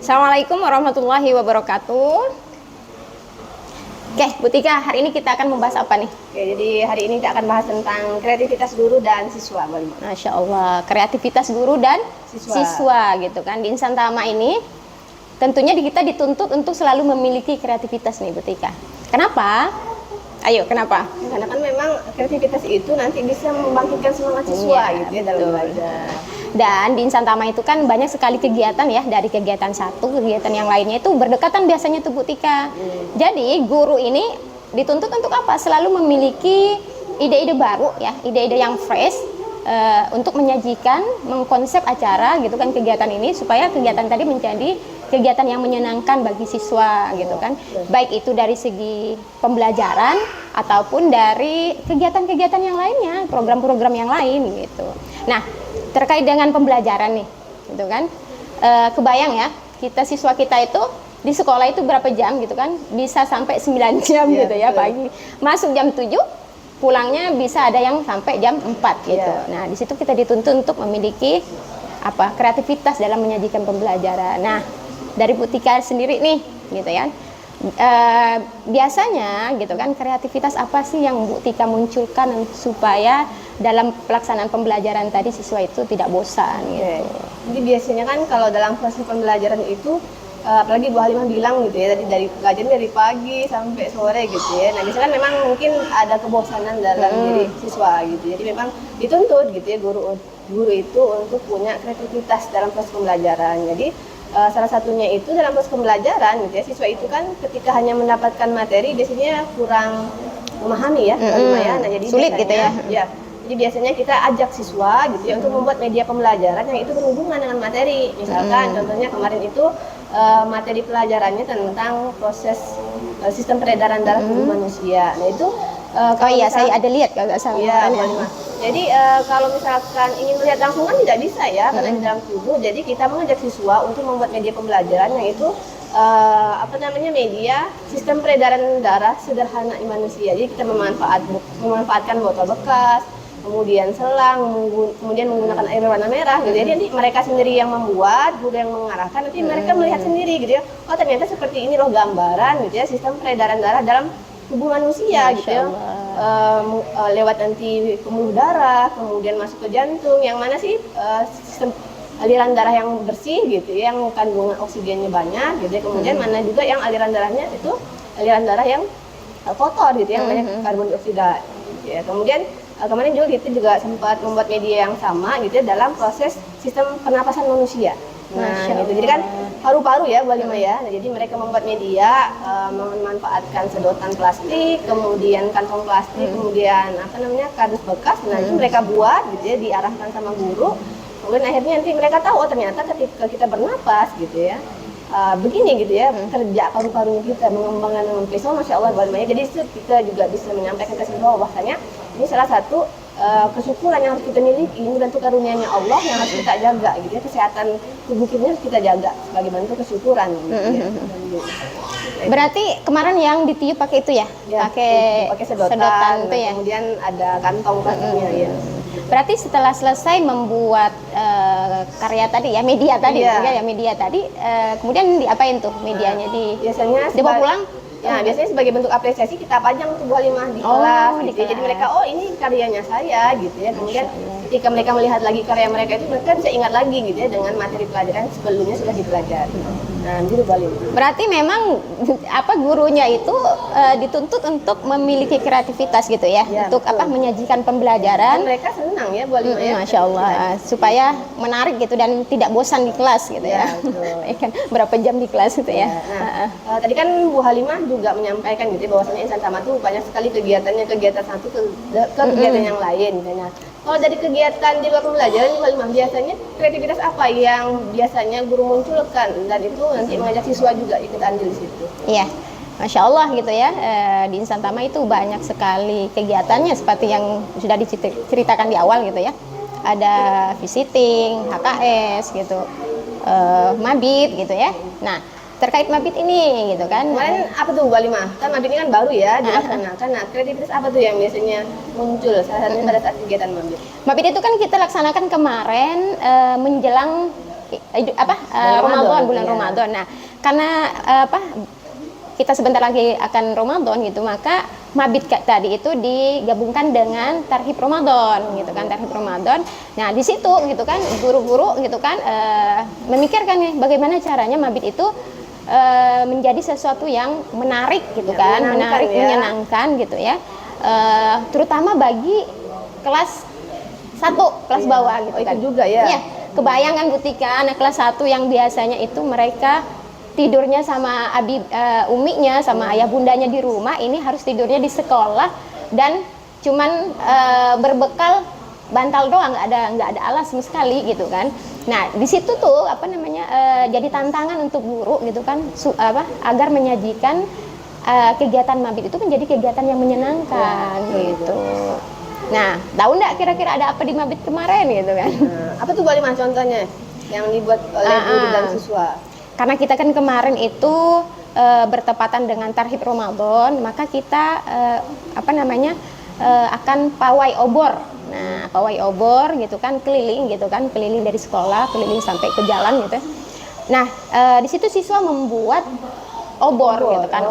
Assalamualaikum warahmatullahi wabarakatuh. Oke, Bu Tika, hari ini kita akan membahas apa nih? Oke, jadi hari ini kita akan bahas tentang kreativitas guru dan siswa. Masya Allah, kreativitas guru dan siswa gitu kan. Di Insan Tama ini tentunya kita dituntut untuk selalu memiliki kreativitas nih, Bu Tika. Kenapa? Ayo, kenapa? Karena kan memang kreativitas itu nanti bisa membangkitkan semangat siswa gitu ya dalam belajar. Dan di Insan Tama itu kan banyak sekali kegiatan ya, dari kegiatan satu, kegiatan yang lainnya itu berdekatan biasanya tuh Bu Tika. Jadi guru ini dituntut untuk apa? Selalu memiliki ide-ide baru ya, ide-ide yang fresh untuk menyajikan, mengkonsep acara gitu kan kegiatan ini supaya kegiatan tadi menjadi kegiatan yang menyenangkan bagi siswa gitu kan. Baik itu dari segi pembelajaran ataupun dari kegiatan-kegiatan yang lainnya, program-program yang lain gitu. Nah, terkait dengan pembelajaran nih, gitu kan, kebayang ya, siswa kita itu di sekolah itu berapa jam gitu kan, bisa sampai 9 jam gitu ya pagi, masuk jam 7, pulangnya bisa ada yang sampai jam 4 gitu. Nah, di situ kita dituntut untuk memiliki kreativitas dalam menyajikan pembelajaran. Nah, dari Bu Tika sendiri nih, gitu ya. Biasanya gitu kan, kreativitas apa sih yang Bu Tika munculkan supaya dalam pelaksanaan pembelajaran tadi siswa itu tidak bosan gitu. Jadi biasanya kan kalau dalam proses pembelajaran itu apalagi Bu Halimah bilang gitu ya, tadi dari pelajaran dari pagi sampai sore gitu ya. Nah, biasanya kan memang mungkin ada kebosanan dalam diri siswa gitu. Jadi memang dituntut gitu ya guru itu untuk punya kreativitas dalam proses pembelajaran. Jadi salah satunya itu dalam proses pembelajaran gitu ya, siswa itu kan ketika hanya mendapatkan materi biasanya kurang memahami ya, Nah, jadi sulit gitu ya. Jadi biasanya kita ajak siswa gitu ya untuk membuat media pembelajaran yang itu berhubungan dengan materi. Misalkan contohnya kemarin itu materi pelajarannya tentang proses sistem peredaran darah tubuh manusia. Nah, itu saya ada lihat kalau salah. Iya, jadi kalau misalkan ingin melihat langsung kan tidak bisa ya, karena di dalam tubuh. Jadi kita mengajak siswa untuk membuat media pembelajaran yang itu media sistem peredaran darah sederhana manusia. Jadi kita memanfaatkan botol bekas, kemudian selang, kemudian menggunakan air warna merah gitu. Jadi nanti mereka sendiri yang membuat, guru yang mengarahkan, nanti mereka melihat sendiri gitu ya. Oh, ternyata seperti ini loh gambaran gitu ya, sistem peredaran darah dalam tubuh manusia gitu ya. Lewat nanti pembuluh darah, kemudian masuk ke jantung, yang mana sih sistem aliran darah yang bersih gitu ya, yang kandungan oksigennya banyak gitu ya. Kemudian mana juga yang aliran darahnya itu aliran darah yang kotor gitu, yang banyak karbon dioksida gitu ya. Kemudian kemarin juga kita juga sempat membuat media yang sama gitu ya dalam proses sistem pernapasan manusia. Nah, gitu. Jadi kan paru-paru ya Bu Halimah ya. Nah, jadi mereka membuat media memanfaatkan sedotan plastik, kemudian kantong plastik, kemudian kardus bekas. Nah, itu mereka buat gitu ya, diarahkan sama guru. Kemudian akhirnya nanti mereka tahu ternyata ketika kita bernapas gitu ya, begini gitu ya kerja paru-parunya kita, mengembangkan dengan pisau, Masya Allah Bu Halimah ya. Jadi kita juga bisa menyampaikan ke siswa bahwasanya ini salah satu kesyukuran yang harus kita miliki, ini bentuk karunia-Nya Allah yang harus kita jaga gitu ya, kesehatan tubuh kita harus kita jaga sebagai bentuk kesyukuran gitu ya. Berarti kemarin yang ditiup pakai itu ya? Pakai sedotan itu ya. Kemudian ada kantong plastiknya ya. Berarti setelah selesai membuat karya tadi ya, media tadi, kemudian diapain tuh medianya? Biasanya dibawa pulang? Ya, biasanya sebagai bentuk apresiasi kita pajang tuh Bu Halimah di kelas gitu ya. Jadi mereka, oh ini karyanya saya gitu ya. Kemudian ketika mereka melihat lagi karya mereka itu, mereka bisa ingat lagi gitu ya dengan materi pelajaran sebelumnya sudah dipelajari. Nah, gitu Bu Halimah. Berarti memang gurunya itu dituntut untuk memiliki kreativitas gitu ya, untuk menyajikan pembelajaran. Dan mereka senang ya Bu Halimah ya. Masya Allah, supaya menarik gitu dan tidak bosan di kelas gitu ya. Kan berapa jam di kelas gitu ya. Nah, tadi kan Bu Halimah juga menyampaikan gitu bahwasanya Insan Tama tuh banyak sekali kegiatannya, kegiatan satu ke kegiatan yang lain. Nah, kalau dari kegiatan di luar pembelajaran Bu Halimah, biasanya kreativitas apa yang biasanya guru munculkan dan itu nanti mengajak siswa juga ikut andil di situ? Iya, Masya Allah gitu ya. Di Insan Tama itu banyak sekali kegiatannya seperti yang sudah diceritakan di awal gitu ya. Ada visiting, HKS gitu, mabit gitu ya. Nah, terkait mabit ini gitu kan. Kemarin apa tuh Bu Halimah? Kan mabit ini kan baru ya dilaksanakan. Nah, kreativitas apa tuh yang biasanya muncul salah satunya pada saat kegiatan mabit? Mabit itu kan kita laksanakan kemarin menjelang Ramadan, bulan iya. Ramadan. Nah, karena kita sebentar lagi akan Ramadan gitu, maka mabit tadi itu digabungkan dengan tarhib Ramadan gitu kan, tarhib Ramadan. Nah, di situ gitu kan guru-guru gitu kan memikirkan nih bagaimana caranya mabit itu menjadi sesuatu yang menarik gitu Ya, kan, menarik, ya. menyenangkan gitu ya. Terutama bagi kelas 1, kelas Iya. bawah gitu itu kan. juga ya. Iya, kebayangkan Bu Tika, anak kelas 1 yang biasanya itu mereka tidurnya sama uminya sama ayah bundanya di rumah, ini harus tidurnya di sekolah dan cuman berbekal bantal doang, nggak ada alas sama sekali gitu kan. Nah, di situ tuh jadi tantangan untuk guru gitu kan agar menyajikan kegiatan mabit itu menjadi kegiatan yang menyenangkan gitu. Nah, tahu nggak kira-kira ada apa di mabit kemarin gitu kan? Nah, apa tuh Bu Halimah contohnya yang dibuat oleh guru dan siswa? Karena kita kan kemarin itu bertepatan dengan tarhib Ramadan, maka kita akan pawai obor. Nah, pawai obor gitu kan keliling dari sekolah, keliling sampai ke jalan gitu. Nah, di situ siswa membuat obor gitu kan.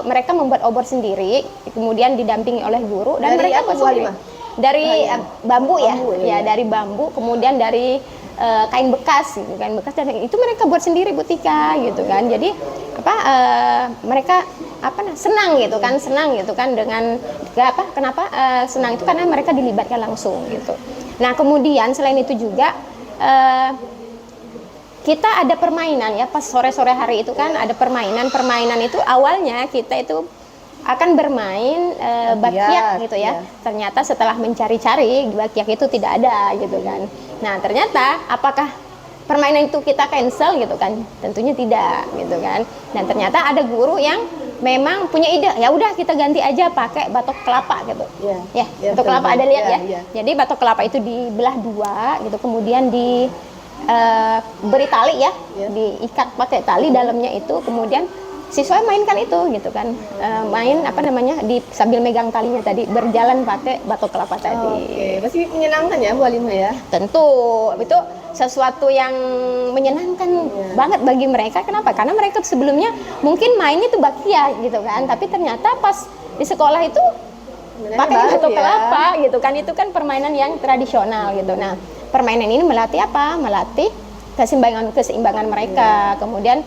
Mereka membuat obor sendiri, kemudian didampingi oleh guru dan Dari mereka apa, Bu Halimah? dari bambu ya. Bambu, ya. Dari bambu, kemudian dari kain bekas gitu, kain bekas, dan itu mereka buat sendiri Bu Tika gitu kan. Jadi mereka senang gitu kan dengan kenapa senang itu karena mereka dilibatkan langsung gitu. Nah, kemudian selain itu juga kita ada permainan ya, pas sore-sore hari itu kan ada permainan itu awalnya kita itu akan bermain bakyak gitu ya. Ternyata setelah mencari-cari bakyak itu tidak ada gitu kan. Nah, ternyata apakah permainan itu kita cancel gitu kan? Tentunya tidak gitu kan. Dan ternyata ada guru yang memang punya ide, ya udah kita ganti aja pakai batok kelapa gitu. Ya, batok kelapa ada lihat ya. Jadi batok kelapa itu dibelah 2 gitu, kemudian beri tali ya, diikat pakai tali dalamnya itu, kemudian siswa mainkan itu gitu kan, sambil megang talinya tadi, berjalan pakai batok kelapa tadi. Oke, pasti menyenangkan ya Bu Halimah ya. Tentu itu sesuatu yang menyenangkan banget bagi mereka. Kenapa? Karena mereka sebelumnya mungkin mainnya itu bakya gitu kan, tapi ternyata pas di sekolah itu pakai batok kelapa gitu kan. Itu kan permainan yang tradisional gitu. Nah, permainan ini melatih apa? Melatih keseimbangan mereka. Kemudian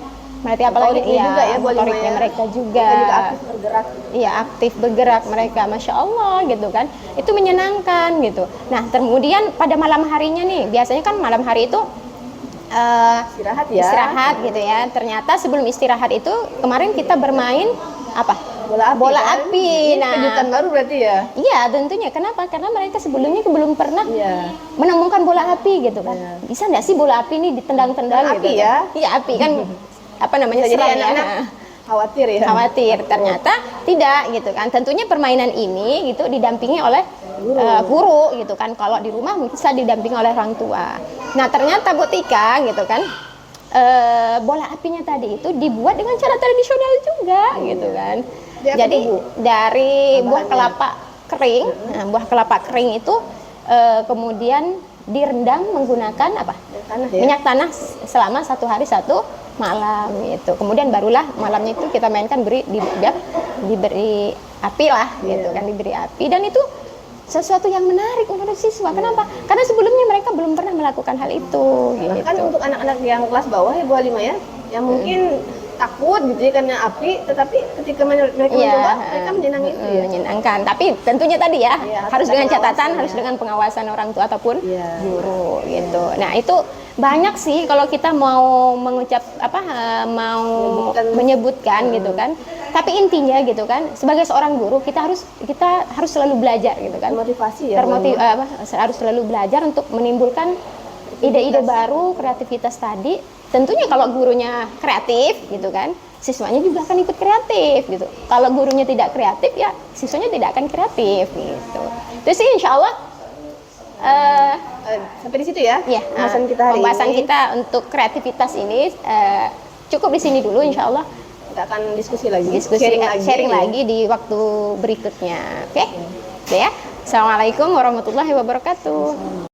melatih apa lagi? Iya, motoriknya mereka juga. Aktif bergerak. Iya, aktif bergerak mereka, Masya Allah gitu kan. Itu menyenangkan gitu. Nah, kemudian pada malam harinya nih, biasanya kan malam hari itu istirahat ya. Istirahat gitu ya. Ternyata sebelum istirahat itu kemarin kita bermain apa? Bola api. Nah, kejutan baru berarti ya? Iya, tentunya. Kenapa? Karena mereka sebelumnya belum pernah menemukan bola api gitu kan. Bisa nggak sih bola api ini ditendang-tendang gitu? Api ya? Iya, api kan jadi anak-anak khawatir. Ternyata tidak gitu kan. Tentunya permainan ini gitu didampingi oleh guru gitu kan. Kalau di rumah bisa didampingi oleh orang tua. Nah, ternyata Bu Tika gitu kan, bola apinya tadi itu dibuat dengan cara tradisional juga gitu kan. Jadi dari buah kelapa kering. Nah, buah kelapa kering itu kemudian direndam menggunakan minyak tanah selama 1 hari 1 malam itu. Kemudian barulah malamnya itu kita mainkan diberi api lah gitu kan, diberi api, dan itu sesuatu yang menarik menurut siswa. Kenapa? Karena sebelumnya mereka belum pernah melakukan hal itu gitu. Bahkan untuk anak-anak yang kelas bawah ya Bu Halimah ya, yang mungkin takut gitu ya karena api, tetapi ketika mereka mencoba, mereka menyenangkan itu ya. Menyenangkan, tapi tentunya tadi ya, harus dengan catatan, harus dengan pengawasan orang tua ataupun guru gitu. Nah, itu banyak sih kalau kita mau menyebutkan gitu kan. Tapi intinya gitu kan, sebagai seorang guru kita harus selalu belajar gitu kan. Motivasi ya. Harus selalu belajar untuk menimbulkan ide-ide baru, kreativitas tadi. Tentunya kalau gurunya kreatif gitu kan, siswanya juga akan ikut kreatif gitu. Kalau gurunya tidak kreatif ya siswanya tidak akan kreatif gitu. Terus sih insya Allah sampai di situ ya. Pembahasan kita untuk kreativitas ini cukup di sini dulu, insya Allah. Kita akan diskusi lagi. Sharing lagi di waktu berikutnya. Oke? Ya. Assalamualaikum warahmatullahi wabarakatuh.